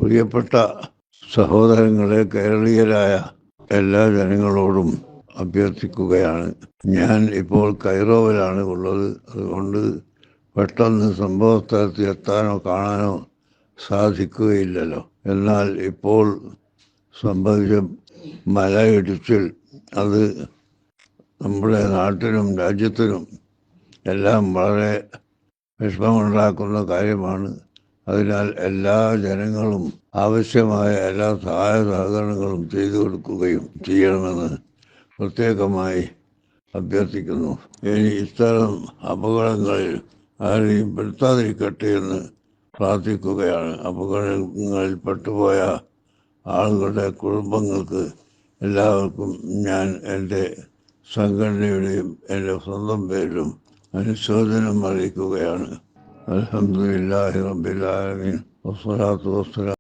പ്രിയപ്പെട്ട സഹോദരങ്ങളെ, കേരളീയരായ എല്ലാ ജനങ്ങളോടും അഭ്യർത്ഥിക്കുകയാണ്. ഞാൻ ഇപ്പോൾ കൈറോവിലാണ് ഉള്ളത്. അതുകൊണ്ട് പെട്ടെന്ന് സംഭവസ്ഥലത്ത് എത്താനോ കാണാനോ സാധിക്കുകയില്ലല്ലോ. എന്നാൽ ഇപ്പോൾ സംഭവിച്ച മലയിടിച്ചിൽ അത് നമ്മുടെ നാട്ടിനും രാജ്യത്തിനും എല്ലാം വളരെ വിഷമമുണ്ടാക്കുന്ന കാര്യമാണ്. അതിനാൽ എല്ലാ ജനങ്ങളും ആവശ്യമായ എല്ലാ സഹായ സഹകരണങ്ങളും ചെയ്തു കൊടുക്കുകയും ചെയ്യണമെന്ന് പ്രത്യേകമായി അഭ്യർത്ഥിക്കുന്നു. ഇനി ഇത്തരം അപകടങ്ങളിൽ ആരെയും പെടുത്താതിരിക്കട്ടെ എന്ന് പ്രാർത്ഥിക്കുകയാണ്. അപകടങ്ങളിൽ പെട്ടുപോയ ആളുകളുടെ കുടുംബങ്ങൾക്ക് എല്ലാവർക്കും ഞാൻ എൻ്റെ സംഘടനയുടെയും എൻ്റെ സ്വന്തം പേരിലും അനുശോചനം അറിയിക്കുകയാണ്. അൽഹംദുലില്ലാഹി റബ്ബിൽ ആലമീൻ വസ്സലാത്തു വസ്സലാം